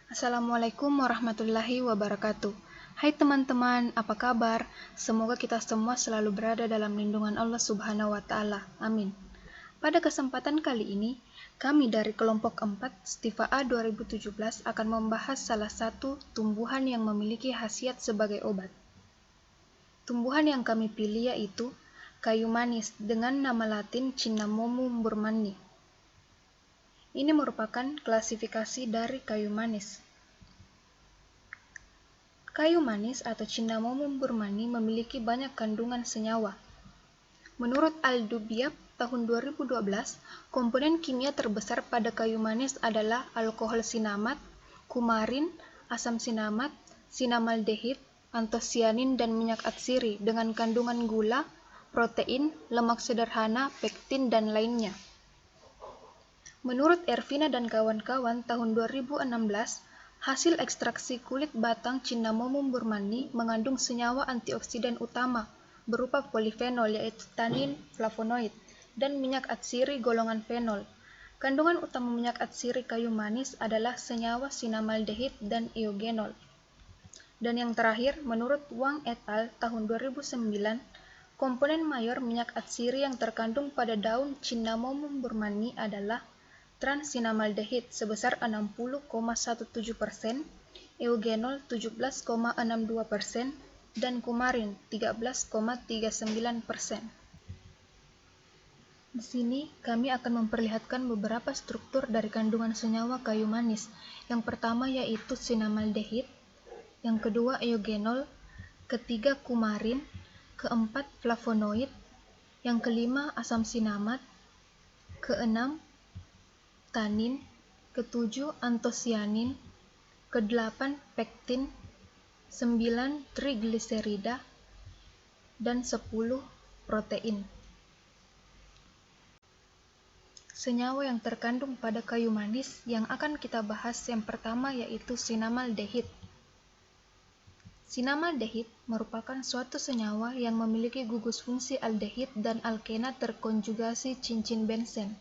Assalamualaikum warahmatullahi wabarakatuh. Hai teman-teman, apa kabar? Semoga kita semua selalu berada dalam lindungan Allah Subhanahu wa Ta'ala. Amin. Pada kesempatan kali ini, kami dari kelompok 4 Stiva A 2017 akan membahas salah satu tumbuhan yang memiliki khasiat sebagai obat. Tumbuhan yang kami pilih yaitu kayu manis dengan nama latin Cinnamomum burmanni. Ini merupakan klasifikasi dari kayu manis. Kayu manis atau Cinnamomum burmanni memiliki banyak kandungan senyawa. Menurut Al-Dubiab tahun 2012, komponen kimia terbesar pada kayu manis adalah alkohol sinamat, kumarin, asam sinamat, sinamaldehid, antosianin, dan minyak atsiri dengan kandungan gula, protein, lemak sederhana, pektin, dan lainnya. Menurut Ervina dan kawan-kawan tahun 2016, hasil ekstraksi kulit batang Cinnamomum burmanni mengandung senyawa antioksidan utama berupa polifenol yaitu tanin, flavonoid, dan minyak atsiri golongan fenol. Kandungan utama minyak atsiri kayu manis adalah senyawa sinamaldehid dan eugenol. Dan yang terakhir, menurut Wang et al. Tahun 2009, komponen mayor minyak atsiri yang terkandung pada daun Cinnamomum burmanni adalah trans-sinamaldehid sebesar 60,17%, eugenol 17,62%, dan kumarin 13,39%. Di sini kami akan memperlihatkan beberapa struktur dari kandungan senyawa kayu manis. Yang pertama yaitu sinamaldehid, yang kedua eugenol, ketiga kumarin, keempat flavonoid, yang kelima asam sinamat, keenam tanin, ketujuh antosianin, kedelapan pektin, 9 trigliserida, dan 10 protein. Senyawa yang terkandung pada kayu manis yang akan kita bahas yang pertama yaitu sinamaldehid. Sinamaldehid merupakan suatu senyawa yang memiliki gugus fungsi aldehid dan alkena terkonjugasi cincin bensen.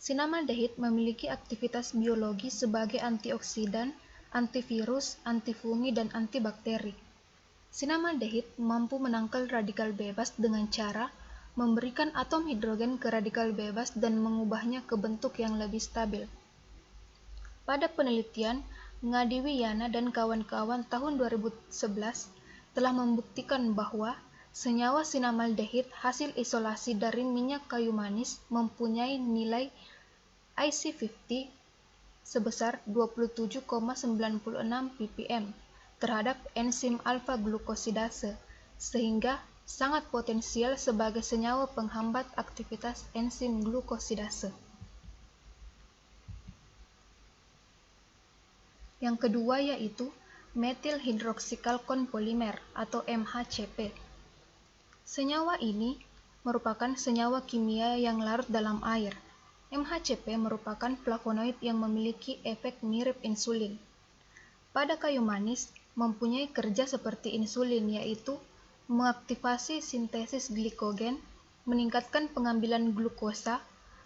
Sinamaldehid memiliki aktivitas biologi sebagai antioksidan, antivirus, antifungi, dan antibakteri. Sinamaldehid mampu menangkal radikal bebas dengan cara memberikan atom hidrogen ke radikal bebas dan mengubahnya ke bentuk yang lebih stabil. Pada penelitian, Ngadi Wiyana dan kawan-kawan tahun 2011 telah membuktikan bahwa senyawa sinamaldehid hasil isolasi dari minyak kayu manis mempunyai nilai IC50 sebesar 27,96 ppm terhadap enzim alfa-glukosidase, sehingga sangat potensial sebagai senyawa penghambat aktivitas enzim glukosidase. Yang kedua yaitu metil hidroksikalkon polimer atau MHCP. Senyawa ini merupakan senyawa kimia yang larut dalam air. MHCP merupakan flavonoid yang memiliki efek mirip insulin. Pada kayu manis, mempunyai kerja seperti insulin yaitu mengaktifasi sintesis glikogen, meningkatkan pengambilan glukosa,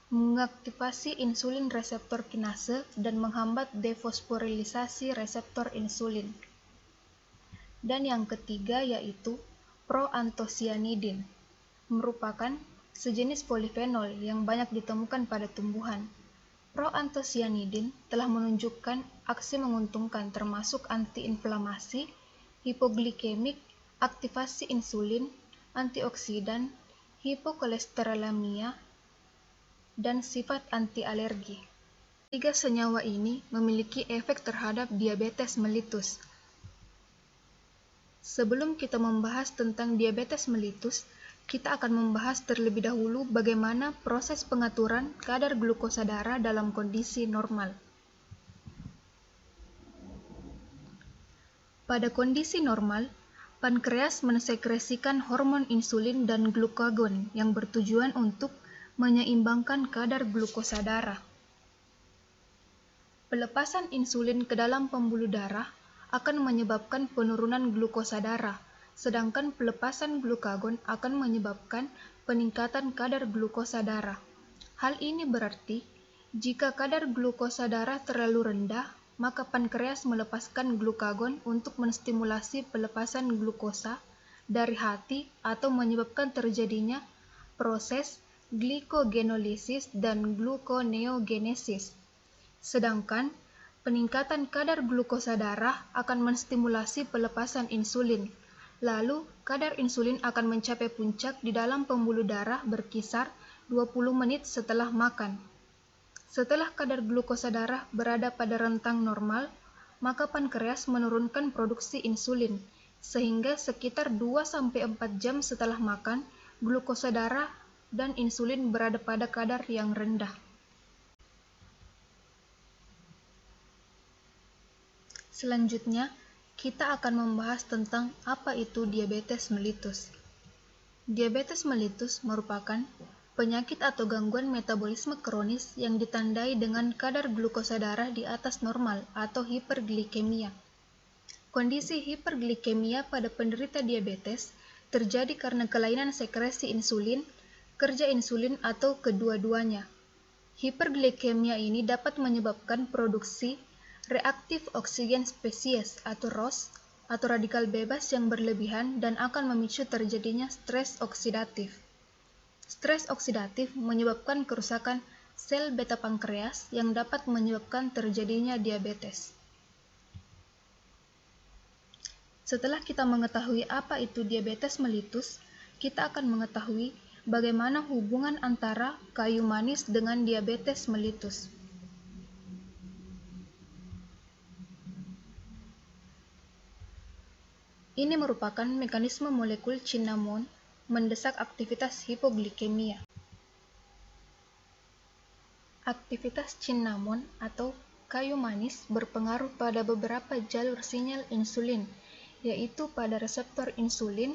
mengaktifasi insulin reseptor kinase, dan menghambat defosforilisasi reseptor insulin. Dan yang ketiga yaitu proantosianidin, merupakan sejenis polifenol yang banyak ditemukan pada tumbuhan. Proantosianidin telah menunjukkan aksi menguntungkan termasuk antiinflamasi, hipoglikemik, aktivasi insulin, antioksidan, hipokolesterolemia, dan sifat anti-alergi. Tiga senyawa ini memiliki efek terhadap diabetes mellitus. Sebelum kita membahas tentang diabetes mellitus, kita akan membahas terlebih dahulu bagaimana proses pengaturan kadar glukosa darah dalam kondisi normal. Pada kondisi normal, pankreas mensekresikan hormon insulin dan glukagon yang bertujuan untuk menyeimbangkan kadar glukosa darah. Pelepasan insulin ke dalam pembuluh darah akan menyebabkan penurunan glukosa darah, sedangkan pelepasan glukagon akan menyebabkan peningkatan kadar glukosa darah. Hal ini berarti, jika kadar glukosa darah terlalu rendah, maka pankreas melepaskan glukagon untuk menstimulasi pelepasan glukosa dari hati atau menyebabkan terjadinya proses glikogenolisis dan gluconeogenesis. Sedangkan peningkatan kadar glukosa darah akan menstimulasi pelepasan insulin. Lalu, kadar insulin akan mencapai puncak di dalam pembuluh darah berkisar 20 menit setelah makan. Setelah kadar glukosa darah berada pada rentang normal, maka pankreas menurunkan produksi insulin, sehingga sekitar 2-4 jam setelah makan, glukosa darah dan insulin berada pada kadar yang rendah. Selanjutnya, kita akan membahas tentang apa itu diabetes mellitus. Diabetes mellitus merupakan penyakit atau gangguan metabolisme kronis yang ditandai dengan kadar glukosa darah di atas normal atau hiperglikemia. Kondisi hiperglikemia pada penderita diabetes terjadi karena kelainan sekresi insulin, kerja insulin atau kedua-duanya. Hiperglikemia ini dapat menyebabkan produksi reaktif oksigen spesies atau ROS atau radikal bebas yang berlebihan dan akan memicu terjadinya stres oksidatif. Stres oksidatif menyebabkan kerusakan sel beta pankreas yang dapat menyebabkan terjadinya diabetes. Setelah kita mengetahui apa itu diabetes mellitus, kita akan mengetahui bagaimana hubungan antara kayu manis dengan diabetes mellitus. Ini merupakan mekanisme molekul cinnamon mendesak aktivitas hipoglikemia. Aktivitas cinnamon atau kayu manis berpengaruh pada beberapa jalur sinyal insulin, yaitu pada reseptor insulin,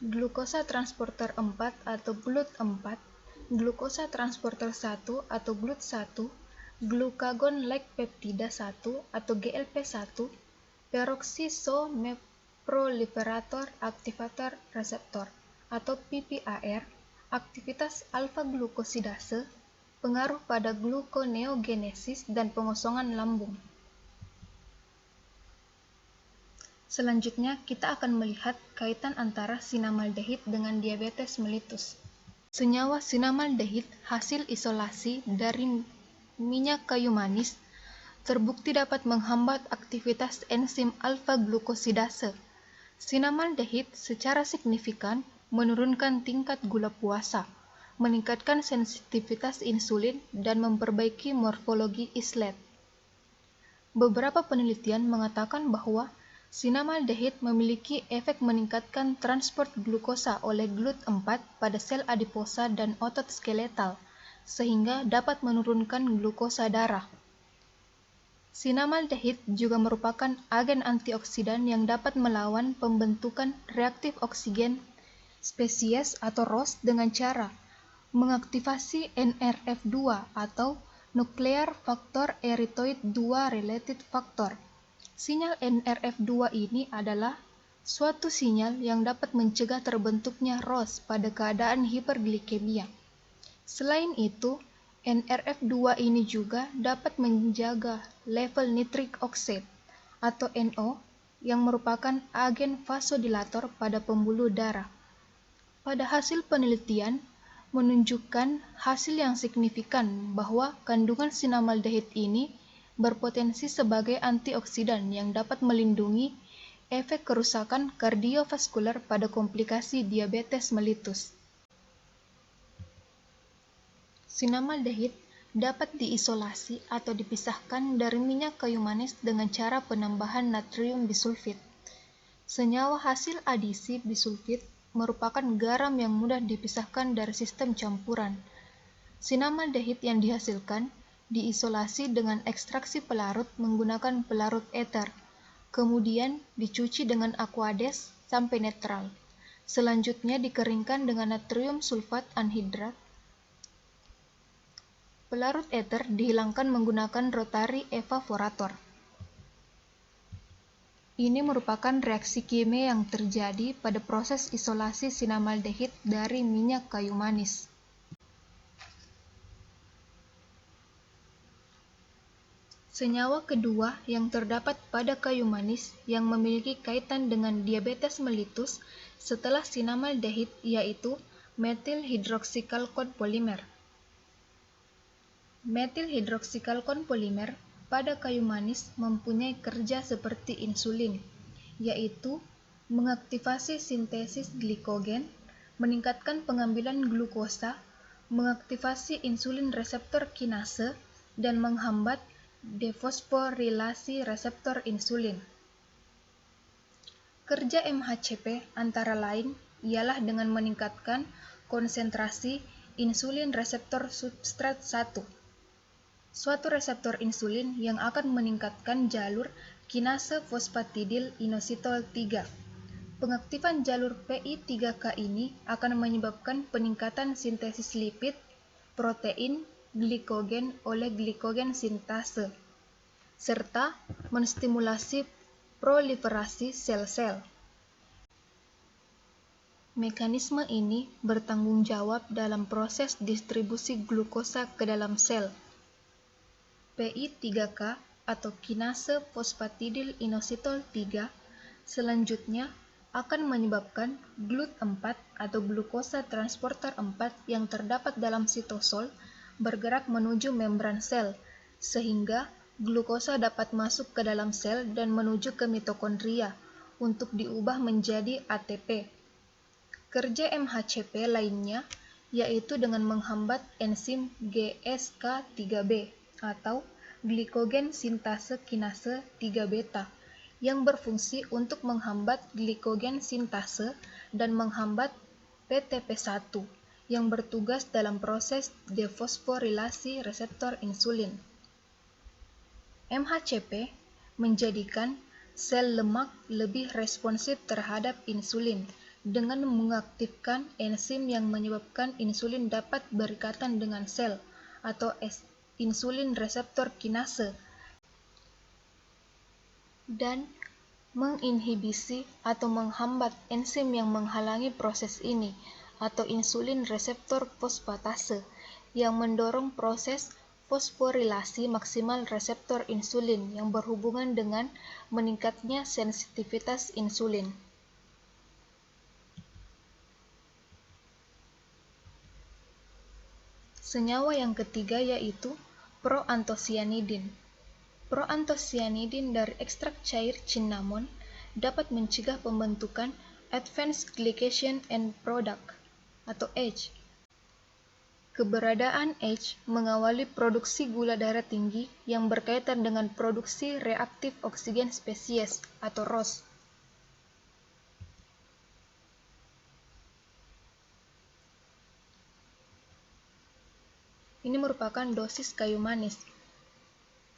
glukosa transporter 4 atau GLUT4, glukosa transporter 1 atau GLUT1, glukagon-like peptida 1 atau GLP1, peroxisomeproliferator activator receptor atau PPAR, aktivitas alfa-glukosidase, pengaruh pada gluconeogenesis dan pengosongan lambung. Selanjutnya, kita akan melihat kaitan antara sinamaldehid dengan diabetes mellitus. Senyawa sinamaldehid hasil isolasi dari minyak kayu manis terbukti dapat menghambat aktivitas enzim alfa-glukosidase. Sinamaldehid secara signifikan menurunkan tingkat gula puasa, meningkatkan sensitivitas insulin, dan memperbaiki morfologi islet. Beberapa penelitian mengatakan bahwa sinamaldehid memiliki efek meningkatkan transport glukosa oleh GLUT4 pada sel adiposa dan otot skeletal, sehingga dapat menurunkan glukosa darah. Sinamaldehid juga merupakan agen antioksidan yang dapat melawan pembentukan reaktif oksigen spesies atau ROS dengan cara mengaktifasi NRF2 atau Nuclear Factor Erythroid 2 Related Factor. Sinyal NRF2 ini adalah suatu sinyal yang dapat mencegah terbentuknya ROS pada keadaan hiperglikemia. Selain itu, NRF2 ini juga dapat menjaga level nitric oxide atau NO yang merupakan agen vasodilator pada pembuluh darah. Pada hasil penelitian menunjukkan hasil yang signifikan bahwa kandungan sinamaldehid ini berpotensi sebagai antioksidan yang dapat melindungi efek kerusakan kardiovaskular pada komplikasi diabetes mellitus. Sinamaldehid dapat diisolasi atau dipisahkan dari minyak kayu manis dengan cara penambahan natrium bisulfit. Senyawa hasil adisi bisulfit merupakan garam yang mudah dipisahkan dari sistem campuran. Sinamaldehid yang dihasilkan diisolasi dengan ekstraksi pelarut menggunakan pelarut eter, kemudian dicuci dengan aqueous sampai netral. Selanjutnya dikeringkan dengan natrium sulfat anhidrat. Pelarut eter dihilangkan menggunakan rotary evaporator. Ini merupakan reaksi kimia yang terjadi pada proses isolasi sinamaldehid dari minyak kayu manis. Senyawa kedua yang terdapat pada kayu manis yang memiliki kaitan dengan diabetes mellitus setelah sinamaldehid yaitu metil hidroksikalkon polimer. Metil hidroksikalkon polimer pada kayu manis mempunyai kerja seperti insulin, yaitu mengaktifasi sintesis glikogen, meningkatkan pengambilan glukosa, mengaktifasi insulin reseptor kinase, dan menghambat defosforilasi reseptor insulin. Kerja MHCP antara lain ialah dengan meningkatkan konsentrasi insulin reseptor substrat 1, suatu reseptor insulin yang akan meningkatkan jalur kinase fosfatidil inositol 3. Pengaktifan jalur PI3K ini akan menyebabkan peningkatan sintesis lipid, protein, glikogen oleh glikogen sintase, serta menstimulasi proliferasi sel-sel. Mekanisme ini bertanggung jawab dalam proses distribusi glukosa ke dalam sel. PI3K atau kinase fosfatidil inositol 3 selanjutnya akan menyebabkan GLUT4 atau glukosa transporter 4 yang terdapat dalam sitosol bergerak menuju membran sel, sehingga glukosa dapat masuk ke dalam sel dan menuju ke mitokondria untuk diubah menjadi ATP. Kerja MHCP lainnya yaitu dengan menghambat enzim GSK3B atau glikogen sintase kinase 3 beta yang berfungsi untuk menghambat glikogen sintase dan menghambat PTP1 yang bertugas dalam proses defosforilasi reseptor insulin. MHCP menjadikan sel lemak lebih responsif terhadap insulin dengan mengaktifkan enzim yang menyebabkan insulin dapat berikatan dengan sel atau insulin reseptor kinase dan menginhibisi atau menghambat enzim yang menghalangi proses ini atau insulin reseptor fosfatase yang mendorong proses fosforilasi maksimal reseptor insulin yang berhubungan dengan meningkatnya sensitivitas insulin. Senyawa yang ketiga yaitu proantosianidin. Proantosianidin dari ekstrak cair cinnamon dapat mencegah pembentukan Advanced Glycation End Product atau AGE. Keberadaan AGE mengawali produksi gula darah tinggi yang berkaitan dengan produksi reaktif oksigen spesies atau ROS. Ini merupakan dosis kayu manis.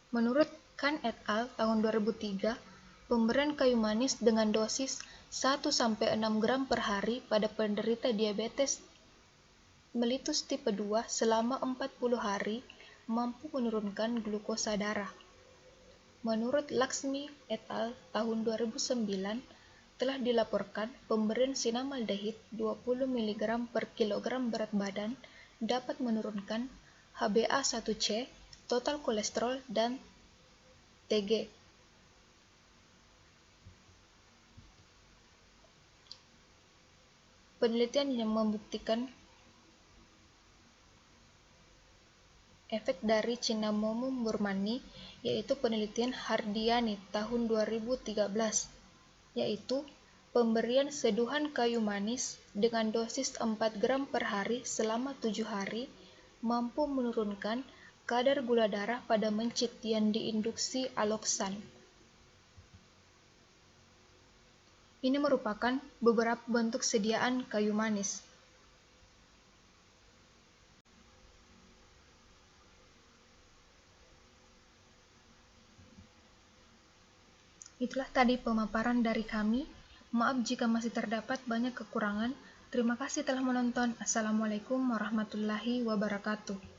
Menurut Khan et al. Tahun 2003, pemberian kayu manis dengan dosis 1-6 gram per hari pada penderita diabetes mellitus tipe 2 selama 40 hari mampu menurunkan glukosa darah. Menurut Laxmi et al. Tahun 2009, telah dilaporkan pemberian sinamaldehid 20 mg per kilogram berat badan dapat menurunkan HbA1c, total kolesterol, dan Tg. Penelitian yang membuktikan efek dari Cinnamomum burmanni yaitu penelitian Hardiani tahun 2013, yaitu pemberian seduhan kayu manis dengan dosis 4 gram per hari selama 7 hari mampu menurunkan kadar gula darah pada mencit yang diinduksi aloksan. Ini merupakan beberapa bentuk sediaan kayu manis. Itulah tadi pemaparan dari kami. Maaf jika masih terdapat banyak kekurangan. Terima kasih telah menonton. Assalamualaikum warahmatullahi wabarakatuh.